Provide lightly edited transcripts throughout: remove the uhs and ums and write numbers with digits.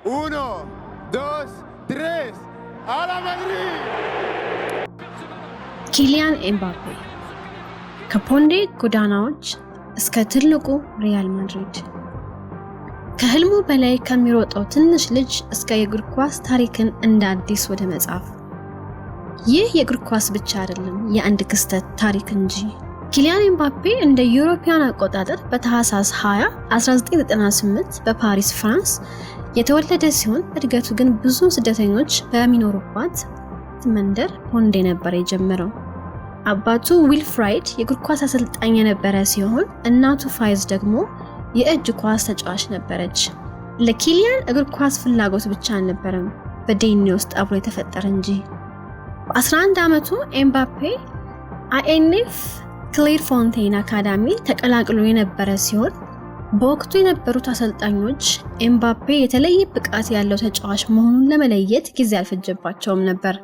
1, 2, 3, ¡a la Madrid! ኪሊያን ኤምባፔ ከፖንዴ ጎዳናዎች እስከ ትልቁ ሪያል ማድሪድ ከህልሙ በላይ ከሚሮጠው ትንሽ ልጅ እስከ የእግር ኳስ ታሪክን እንደ አዲስ ወደ መጻፍ ይህ የእግር ኳስ ብቻ አይደለም የአንድ ክስተት ታሪክ እንጂ ኪሊያን ኤምባፔ እንደ ዩሮፒያን አቆጣጠር በታህሳስ 20 1998 በፓሪስ ፍራንስ የተወለደ ሲሆን እድገቱ ግን ብዙ ስደተኞች በሚኖሩባት መንደር ፖንዴ ነበር የጀመረው አባቱ ዊልፍራይድ የእግር ኳስ አሰልጣኝ የነበረ ሲሆን እናቱ ፋይዝ ደግሞ የእጅ ኳስ ተጫዋች ነበረች ለኪሊያን እግር ኳስ ፍላጎት ብቻ አልነበረም በዲኤንኤ ውስጥ አብሮ የተፈጠረ እንጂ በ11 ዓመቱ ኤምባፔ አይኤንኤፍ ክሌርፎንቴን አካዳሚ ተቀላቅሎ የነበረ ሲሆን በወቅቱ የነበሩት አሰልጣኞች ኤምባፔ የተለየ ብቃት ያለው ተጫዋች መሆኑን ለመለየት ጊዜ አልፈጀባቸውም ነበር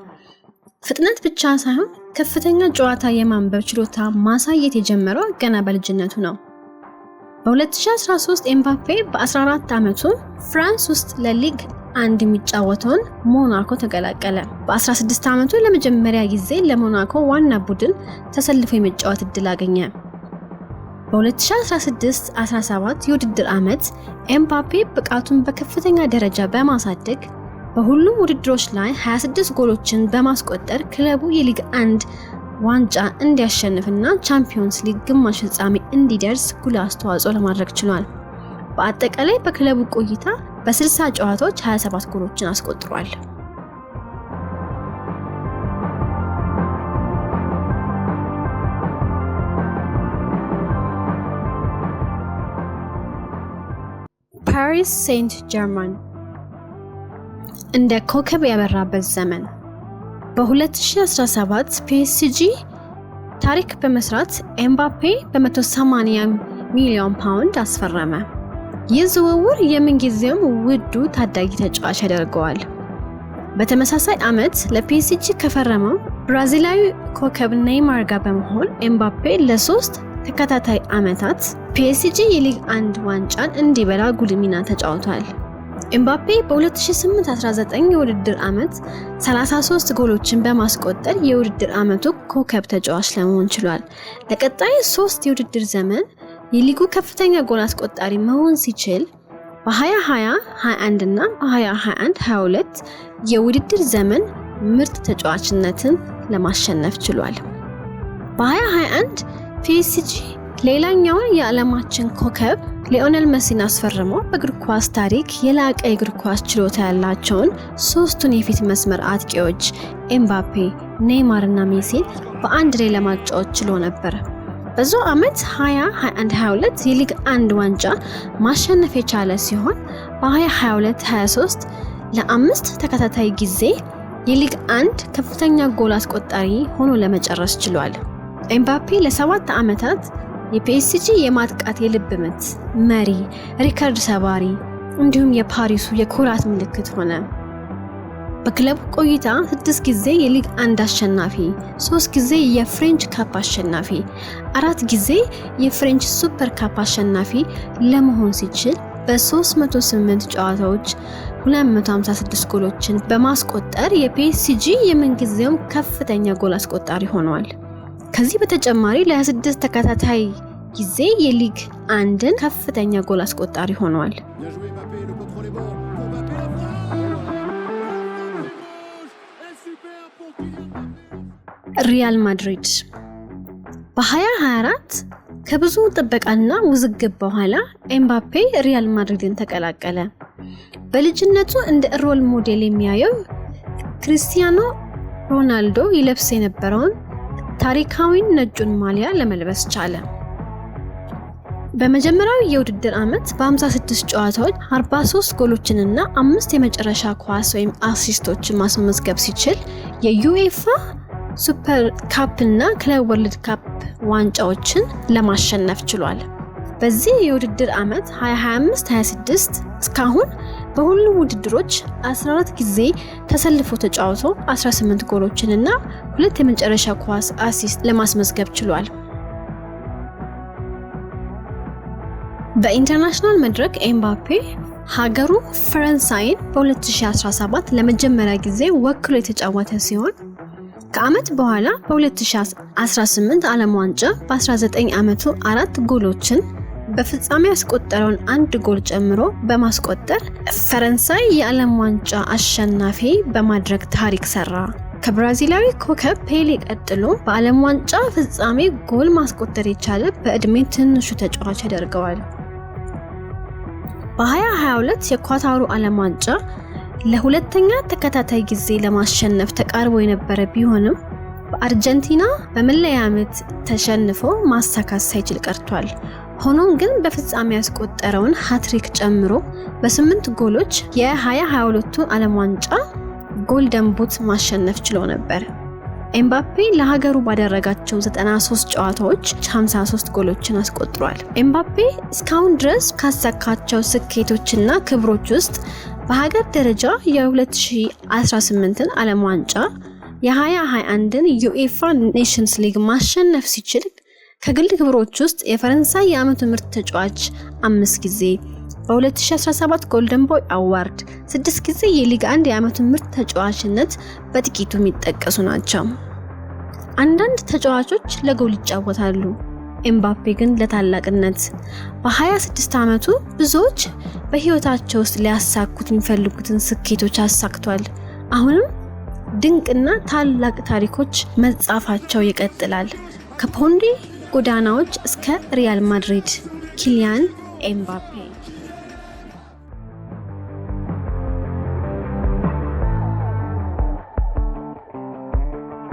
ፍጥነት ብቻ ሳይሆን ከፍተኛ ጨዋታ የማንበብ ችሎታ ማሳየት የጀመረው ገና በልጅነቱ ነው በ2013 ኤምባፔ በ14 ዓመቱ ፍራንስ ውስጥ ለሊግ አንድ የሚጫወተውን ሞናኮ ተቀላቀለ በ16 ዓመቱ ለመጀመሪያ ጊዜ ለሞናኮ ዋና ቡድን ተሰልፎ የመጫወት እድል አገኘ በ2016-17 የውድድር ዓመት ኤምባፔ ብቃቱን በከፍተኛ ደረጃ በማሳደግ በሁሉም ውድድሮች ላይ 26 ጎሎችን በማስቆጠር ክለቡ የሊግ 1 ዋንጫ እንዲያሸንፍና ቻምፒዮንስ ሊግ ግማሽ ፍጻሜ እንዲደርስ ጉልህ አስተዋጽኦ ለማድረግ ችሏል። በአጠቃላይ በክለቡ ቆይታ በ60 ጨዋታዎች 27 ጎሎችን አስቆጥሯል። ፓሪስ ሴንት ጀርመን እንደ ኮከብ ያበራበት ዘመን በ2017 ፒኤስጂ ታሪክ በመስራት ኤምባፔ በ180 ሚሊዮን ፓውንድ አስፈረመ። ይህ ዝውውር የምንጊዜውም ውዱ ታዳጊ ተጫዋች ያደርገዋል። በተመሳሳይ ዓመት ለፒኤስጂ ከፈረመው ብራዚላዊ ኮከብ ኔይማር ጋር በመሆን ኤምባፔ ለ3 ተከታታይ ዓመታት ፒኤስጂ የሊግ 1 ዋንጫን እንዲበላ ጉልህ ሚና ተጫውቷል። ኤምባፔ በ2008-19 የውድድር ዓመት 33 ጎሎችን በማስቆጠር የውድድር ዓመቱ ኮከብ ተጫዋች ለመሆን ችሏል። ለቀጣይ 3 የውድድር ዘመን የሊጉ ከፍተኛ ጎል አስቆጣሪ መሆን ሲችል በ2020-21 እና በ2021-22 የውድድር ዘመን ምርጥ ተጫዋችነትን ለማሸነፍ ችሏል። በ2021 ፒኤስጂ ሌላኛውን የዓለማችን ኮከብ ሊዮኔል መሲን አስፈርሞ በእግር ኳስ ታሪክ የላቀ የእግር ኳስ ችሎታ ያላቸውን ሶስቱን የፊት መስመር አጥቂዎች ኤምባፔ፣ ኔይማር እና ሜሲን በአንድ ላይ ለማጫወት ችሎ ነበር። በዛው ዓመት 2021-22 የሊግ 1 ዋንጫ ማሸነፍ የቻለ ሲሆን በ2022-23 ለ5 ተከታታይ ጊዜ የሊግ 1 ከፍተኛ ጎል አስቆጣሪ ሆኖ ለመጨረስ ችሏል። ኤምባፔ ለ7 ዓመታት የፒኤስጂ የማጥቃት የልብ ምት መሪ፣ ሪከርድ ሰባሪ እንዲሁም የፓሪሱ የኩራት ምልክት ሆነ። በክለቡ ቆይታ 6 ጊዜ የሊግ 1 አሸናፊ፣ 3 ጊዜ የፍሬንች ካፕ አሸናፊ፣ 4 ጊዜ የፍሬንች ሱፐር ካፕ አሸናፊ ለመሆን ሲችል በ308 ጨዋታዎች 256 ጎሎችን በማስቆጠር የፒኤስጂ የምንጊዜውም ከፍተኛ ጎል አስቆጣሪ ሆኗል። ከዚህ በተጨማሪ ለ26 ተከታታይ ጊዜ የሊግ 1ን ከፍተኛ ጎል አስቆጣሪ ሆኗል። ሪያል ማድሪድ በ2024 ከብዙ ጥበቃና ውዝግብ በኋላ ኤምባፔ ሪያል ማድሪድን ተቀላቀለ። በልጅነቱ እንደ ሮል ሞዴል የሚያየው ክሪስቲያኖ ሮናልዶ ይለብስ የነበረውን ታሪካዊን ነጩን ማሊያ ለመልበስ ቻለ። በመጀመሪያው የውድድር ዓመት በ56 ጨዋታዎች 43 ጎሎችንና 5 የመጨረሻ ኳስ ወይም አሲስቶችን ማስመዝገብ ሲችል የዩኤፋ ሱፐር ካፕ እና ክለብ ወርልድ ካፕ ዋንጫዎችን ለማሸነፍ ችሏል። በዚህ የውድድር ዓመት 2025-26 እስካሁን በሁሉም ውድድሮች 14 ጊዜ ተሰልፎ ተጫውቶ 18 ጎሎችን እና 2 የመጨረሻ ኳስ አሲስት ለማስመዝገብ ችሏል። በኢንተርናሽናል መድረክ ኤምባፔ ሀገሩ ፈረንሳይን በ2017 ለመጀመሪያ ጊዜ ወክሎ የተጫወተ ሲሆን ከዓመት በኋላ በ2018 ዓለም ዋንጫ በ19 ዓመቱ 4 ጎሎችን በፍጻሜ ያስቆጠረውን 1 ጎል ጨምሮ በማስቆጠር ፈረንሳይ የዓለም ዋንጫ አሸናፊ በማድረግ ታሪክ ሰራ። ከብራዚላዊ ኮከብ ፔሌ ቀጥሎ በዓለም ዋንጫ ፍጻሜ ጎል ማስቆጠር የቻለ በእድሜ ትንሹ ተጫዋች ያደርገዋል። በ2022 የኳታሩ ዓለም ዋንጫ ለሁለተኛ ተከታታይ ጊዜ ለማሸነፍ ተቃርቦ የነበረ ቢሆንም በአርጀንቲና በመለያ ምት ተሸንፎ ማሳካት ሳይችል ቀርቷል። ሆኖም ግን በፍጻሜ ያስቆጠረውን ሃትሪክ ጨምሮ በ8 ጎሎች የ2022 ዓለም ዋንጫ ጎልደን ቡት ማሸነፍ ችሎ ነበር። ኤምባፔ ለሀገሩ ባደረጋቸው 93 ጨዋታዎች 53 ጎሎችን አስቆጥሯል። ኤምባፔ እስካሁን ድረስ ካሳካቸው ስኬቶችና ክብሮች ውስጥ በሀገር ደረጃ የ2018ን ዓለም ዋንጫ፣ የ2021ን ዩኤፋ ኔሽንስ ሊግ ማሸነፍ ሲችል ከግል ክብሮች ውስጥ የፈረንሳይ የዓመቱ ምርጥ ተጫዋች 5 ጊዜ፣ በ2017 ጎልደን ቦይ አዋርድ 6 ጊዜ የሊግ 1 የዓመቱ ምርጥ ተጫዋችነት በጥቂቱ የሚጠቀሱ ናቸው። አንዳንድ ተጫዋቾች ለጎል ይጫወታሉ፣ ኤምባፔ ግን ለታላቅነት። በ26 ዓመቱ ብዙዎች በህይወታቸው ውስጥ ሊያሳኩት የሚፈልጉትን ስኬቶች አሳክቷል። አሁንም ድንቅና ታላቅ ታሪኮች መጻፋቸው ይቀጥላል። ከፖንዲ ጎዳናዎች እስከ ሪያል ማድሪድ ኪሊያን ኤምባፔ